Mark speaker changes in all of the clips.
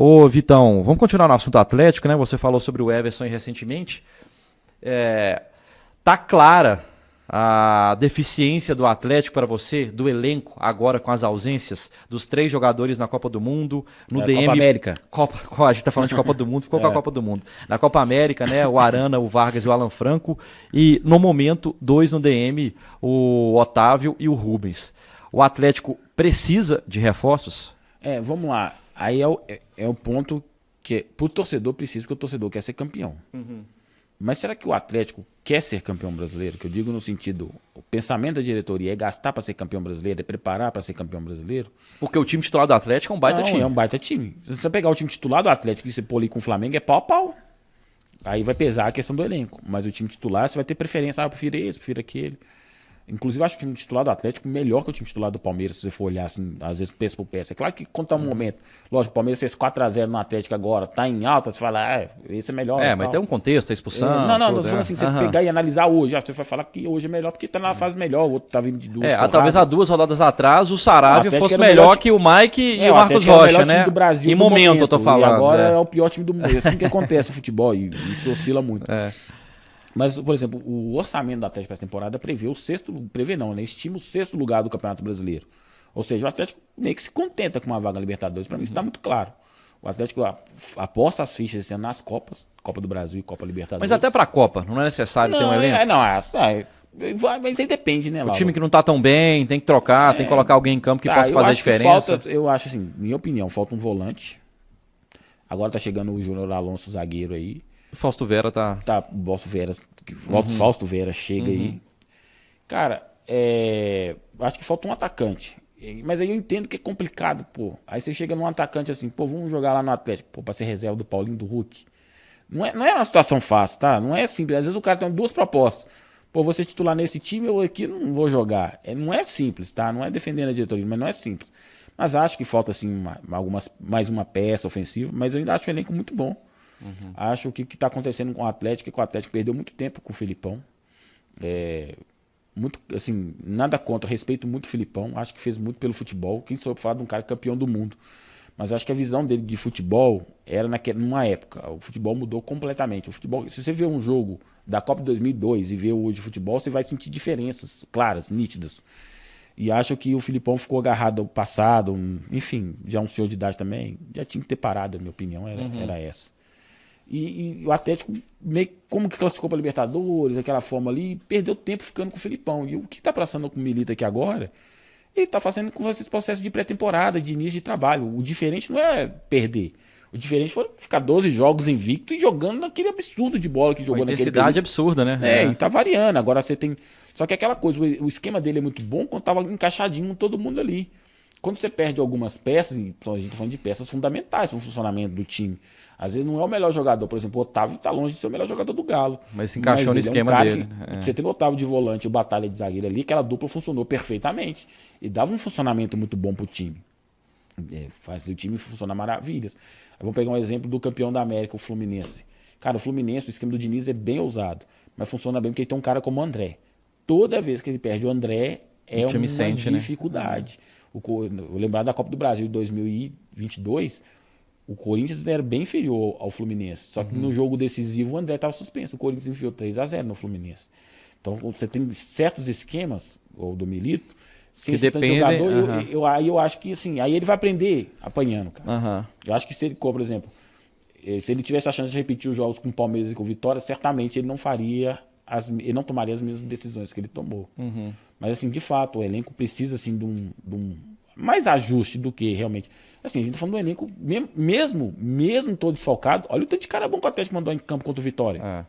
Speaker 1: Ô, Vitão, vamos continuar no assunto Atlético, né? Você falou sobre o Everson aí recentemente. Tá clara a deficiência do Atlético para você, do elenco, agora com as ausências dos 3 jogadores na Copa do Mundo, no DM...
Speaker 2: Copa América.
Speaker 1: A gente tá falando de Copa do Mundo, ficou com a Copa do Mundo. Na Copa América, né, o Arana, o Vargas e o Alan Franco, e no momento, 2 no DM, o Otávio e o Rubens. O Atlético precisa de reforços?
Speaker 2: Vamos lá. Aí é o ponto que, pro torcedor, precisa, porque o torcedor quer ser campeão.
Speaker 1: Uhum.
Speaker 2: Mas será que o Atlético quer ser campeão brasileiro? Que eu digo no sentido, o pensamento da diretoria é gastar para ser campeão brasileiro, é preparar para ser campeão brasileiro?
Speaker 1: Porque o time titular do Atlético é um baita time.
Speaker 2: É um baita time. Se você pegar o time titular do Atlético e você pôr ali com o Flamengo, é pau a pau. Aí vai pesar a questão do elenco. Mas o time titular, você vai ter preferência. Eu prefiro esse, prefiro aquele. Inclusive, eu acho o time titular do Atlético melhor que o time titular do Palmeiras, se você for olhar assim, às vezes, peça por peça. É claro que quando tá um momento, lógico, o Palmeiras fez 4-0 no Atlético agora, tá em alta, você fala, esse é melhor.
Speaker 1: Mas tem um contexto, a expulsão.
Speaker 2: Não, tô falando assim, você pegar e analisar hoje, você vai falar que hoje é melhor porque tá na fase melhor, o outro tá vindo de 2 porradas.
Speaker 1: Talvez há 2 rodadas atrás o Saravia fosse melhor que o Mike e o Marcos Rocha, né?
Speaker 2: Do Brasil,
Speaker 1: em momento, eu tô falando.
Speaker 2: E agora é o pior time do mundo. É assim que acontece no futebol, e isso oscila muito. Mas, por exemplo, o orçamento do Atlético para essa temporada estima o 6º lugar do Campeonato Brasileiro. Ou seja, o Atlético meio que se contenta com uma vaga na Libertadores. Para mim isso está muito claro. O Atlético aposta as fichas esse ano nas Copas, Copa do Brasil e Copa Libertadores.
Speaker 1: Mas até para a Copa, não é necessário ter um elenco?
Speaker 2: Mas aí depende, né, Laura?
Speaker 1: O time que não tá tão bem, tem que trocar, tem que colocar alguém em campo que possa fazer a diferença.
Speaker 2: Eu acho assim, minha opinião, falta um volante. Agora tá chegando o Júnior Alonso, zagueiro aí.
Speaker 1: O Fausto Vera tá...
Speaker 2: Fausto Vera chega aí. Cara, acho que falta um atacante. Mas aí eu entendo que é complicado, pô. Aí você chega num atacante assim, pô, vamos jogar lá no Atlético, pô, pra ser reserva do Paulinho, do Hulk. Não é uma situação fácil, tá? Não é simples. Às vezes o cara tem 2 propostas. Pô, você titular nesse time, eu aqui não vou jogar. Não é simples, tá? Não é defendendo a diretoria, mas não é simples. Mas acho que falta, assim, mais uma peça ofensiva, mas eu ainda acho o elenco muito bom. Acho que o que está acontecendo com o Atlético é que o Atlético perdeu muito tempo com o Filipão. Muito, assim, nada contra, respeito muito o Filipão, acho que fez muito pelo futebol. Quem soube falar de um cara campeão do mundo. Mas acho que a visão dele de futebol era numa época. O futebol mudou completamente. O futebol, se você vê um jogo da Copa de 2002 e vê hoje o futebol, você vai sentir diferenças claras, nítidas. E acho que o Filipão ficou agarrado ao passado, enfim, já um senhor de idade também, já tinha que ter parado, a minha opinião era essa. E o Atlético, meio como que classificou para a Libertadores, aquela forma ali, perdeu tempo ficando com o Filipão. E o que está passando com o Milito aqui agora, ele está fazendo com esse processo de pré-temporada, de início de trabalho. O diferente não é perder. O diferente foi ficar 12 jogos invicto e jogando naquele absurdo de bola que jogou naquele período.
Speaker 1: Intensidade absurda, né?
Speaker 2: E tá variando. Agora você tem... Só que aquela coisa, o esquema dele é muito bom quando tava encaixadinho com todo mundo ali. Quando você perde algumas peças, e a gente tá falando de peças fundamentais para o funcionamento do time, às vezes não é o melhor jogador. Por exemplo, o Otávio está longe de ser o melhor jogador do Galo.
Speaker 1: Mas se encaixou no esquema dele.
Speaker 2: Você tem o Otávio de volante e o Batalha de zagueiro ali, aquela dupla funcionou perfeitamente. E dava um funcionamento muito bom pro time. Faz o time funcionar maravilhas. Vamos pegar um exemplo do campeão da América, o Fluminense. Cara, o Fluminense, o esquema do Diniz é bem ousado, mas funciona bem porque ele tem um cara como o André. Toda vez que ele perde o André, é uma dificuldade. Né? Eu lembrar da Copa do Brasil de 2022, o Corinthians era bem inferior ao Fluminense. Só que no jogo decisivo o André estava suspenso. O Corinthians enfiou 3-0 no Fluminense. Então você tem certos esquemas, ou do Milito, sem
Speaker 1: que depende,
Speaker 2: jogador, eu acho que assim, aí ele vai aprender apanhando, cara. Eu acho que se ele, por exemplo, se ele tivesse a chance de repetir os jogos com o Palmeiras e com o Vitória, certamente ele não tomaria as mesmas decisões que ele tomou. Mas assim, de fato, o elenco precisa assim de um mais ajuste do que realmente. Assim, a gente tá falando do elenco, mesmo todo desfalcado, olha o tanto de cara bom que o Atlético mandou em campo contra o Vitória.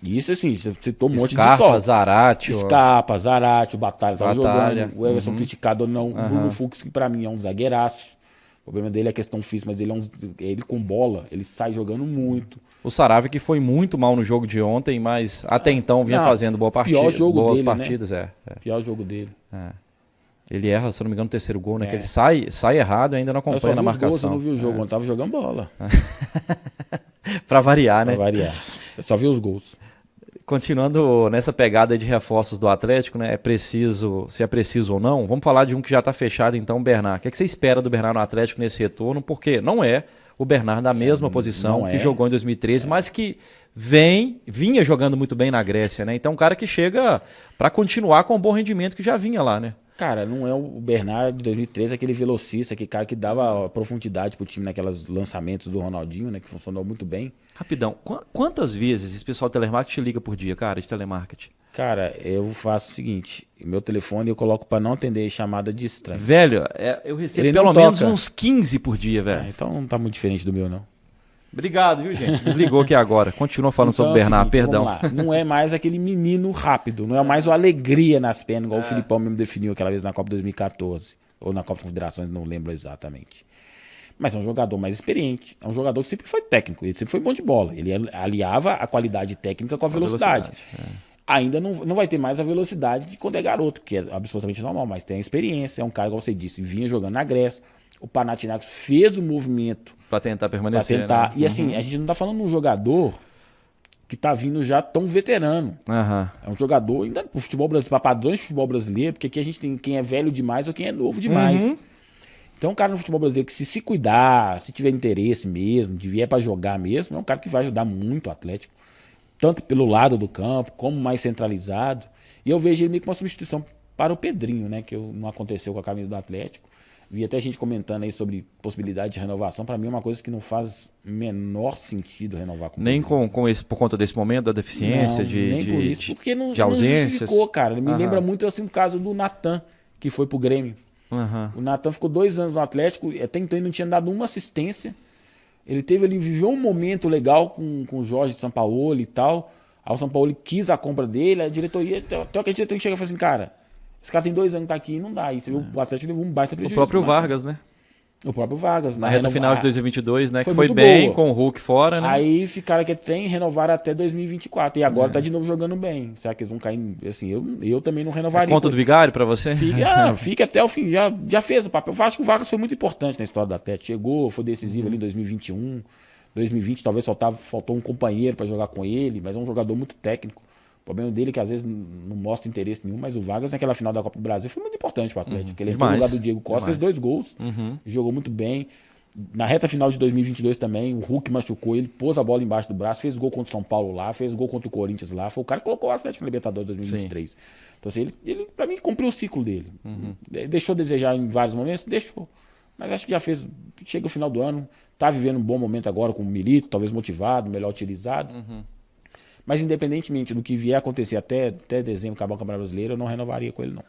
Speaker 2: E isso assim, você citou um monte de
Speaker 1: Scarpa, Zarate,
Speaker 2: o Batalha tava jogando, o Everson criticado ou não, o Bruno Fux, que pra mim é um zagueiraço. O problema dele é a questão física, mas ele com bola, ele sai jogando muito.
Speaker 1: O Saravia que foi muito mal no jogo de ontem, mas até então vinha fazendo boas partidas.
Speaker 2: Pior jogo dele.
Speaker 1: Ele erra, se não me engano, no 3º gol, né? Que ele sai errado e ainda não acompanha na marcação.
Speaker 2: Gols, eu não vi o jogo, eu tava jogando bola.
Speaker 1: Pra variar, né?
Speaker 2: Pra variar. Eu só vi os gols.
Speaker 1: Continuando nessa pegada de reforços do Atlético, né? Se é preciso ou não, vamos falar de um que já está fechado, então, o Bernard. O que você espera do Bernard no Atlético nesse retorno? Porque não é o Bernard na mesma posição
Speaker 2: não
Speaker 1: que
Speaker 2: é.
Speaker 1: jogou em 2013, mas que vinha jogando muito bem na Grécia, né? Então um cara que chega para continuar com o bom rendimento que já vinha lá, né?
Speaker 2: Cara, não é o Bernard de 2013, aquele velocista, aquele cara que dava profundidade pro time naqueles lançamentos do Ronaldinho, né? Que funcionou muito bem.
Speaker 1: Rapidão, quantas vezes esse pessoal de telemarketing liga por dia, cara, de telemarketing?
Speaker 2: Cara, eu faço o seguinte, meu telefone eu coloco pra não atender chamada de estranho.
Speaker 1: Velho, eu recebo
Speaker 2: Ele
Speaker 1: pelo
Speaker 2: não
Speaker 1: menos
Speaker 2: toca.
Speaker 1: uns 15 por dia, velho.
Speaker 2: Então não tá muito diferente do meu, não.
Speaker 1: Obrigado, viu, gente? Desligou aqui agora. Continua falando
Speaker 2: Então
Speaker 1: sobre o
Speaker 2: é o
Speaker 1: Bernard,
Speaker 2: seguinte,
Speaker 1: perdão.
Speaker 2: vamos lá. Não é mais aquele menino rápido, não é mais o alegria nas pernas, igual o Filipão mesmo definiu aquela vez na Copa 2014, ou na Copa das Confederações, não lembro exatamente. Mas é um jogador mais experiente, é um jogador que sempre foi técnico, ele sempre foi bom de bola, ele aliava a qualidade técnica com a velocidade. Ainda não vai ter mais a velocidade de quando é garoto, que é absolutamente normal, mas tem a experiência, é um cara, como você disse, vinha jogando na Grécia, o Panathinaikos fez o movimento
Speaker 1: Pra tentar
Speaker 2: pra
Speaker 1: permanecer,
Speaker 2: tentar.
Speaker 1: né?
Speaker 2: E assim, a gente não tá falando de um jogador que tá vindo já tão veterano.
Speaker 1: Aham.
Speaker 2: É um jogador, ainda pro futebol brasileiro, para padrões de futebol brasileiro, porque aqui a gente tem quem é velho demais ou quem é novo demais. Então, um cara no futebol brasileiro que se cuidar, se tiver interesse mesmo, de vier pra jogar mesmo, é um cara que vai ajudar muito o Atlético, tanto pelo lado do campo, como mais centralizado. E eu vejo ele meio que uma substituição para o Pedrinho, né? Que não aconteceu com a camisa do Atlético. Vi até gente comentando aí sobre possibilidade de renovação. Para mim é uma coisa que não faz menor sentido renovar com o
Speaker 1: Nem
Speaker 2: Pedrinho.
Speaker 1: com esse, por conta desse momento da deficiência,
Speaker 2: Não,
Speaker 1: de,
Speaker 2: nem
Speaker 1: de,
Speaker 2: por isso,
Speaker 1: de-
Speaker 2: porque não,
Speaker 1: de ausências.
Speaker 2: não justificou, cara. Ele me
Speaker 1: Aham.
Speaker 2: lembra muito assim o caso do Natan, que foi pro Grêmio.
Speaker 1: Aham.
Speaker 2: O Natan ficou 2 anos no Atlético, até então ele não tinha dado uma assistência. Ele viveu um momento legal com o Jorge Sampaoli e tal. Aí o Sampaoli quis a compra dele, a diretoria, até que a diretoria chega e fala assim, cara, esse cara tem 2 anos que tá aqui e não dá. Aí você viu, o Atlético levou um baita
Speaker 1: O
Speaker 2: prejuízo.
Speaker 1: próprio
Speaker 2: do Natan.
Speaker 1: Vargas, né?
Speaker 2: O próprio Vargas.
Speaker 1: Na reta final de 2022, né?
Speaker 2: foi
Speaker 1: Que foi
Speaker 2: muito
Speaker 1: bem
Speaker 2: boa.
Speaker 1: com o Hulk fora, né?
Speaker 2: Aí ficaram que tem, renovaram até 2024. E agora tá de novo jogando bem. Será que eles vão cair? Assim, eu também não renovaria.
Speaker 1: Conta do Vigário pra você?
Speaker 2: Fica até o fim. Já fez o papel. Eu acho que o Vargas foi muito importante na história do Atlético. Chegou, foi decisivo ali em 2021. 2020 talvez faltou um companheiro para jogar com ele, mas é um jogador muito técnico. O problema dele é que às vezes não mostra interesse nenhum, mas o Vargas naquela final da Copa do Brasil foi muito importante para o Atlético. Ele entrou no
Speaker 1: Demais.
Speaker 2: lugar do Diego Costa,
Speaker 1: Demais.
Speaker 2: fez 2 gols, jogou muito bem. Na reta final de 2022 também, o Hulk machucou ele, pôs a bola embaixo do braço, fez gol contra o São Paulo lá, fez gol contra o Corinthians lá. Foi o cara que colocou o Atlético na Libertadores 2023. Então assim, ele para mim cumpriu o ciclo dele. Deixou a desejar em vários momentos? Deixou. Mas acho que já fez. Chega o final do ano, tá vivendo um bom momento agora com o Milito, talvez motivado, melhor utilizado. Mas independentemente do que vier a acontecer até dezembro, acabar o Campeonato Brasileiro, eu não renovaria com ele, não.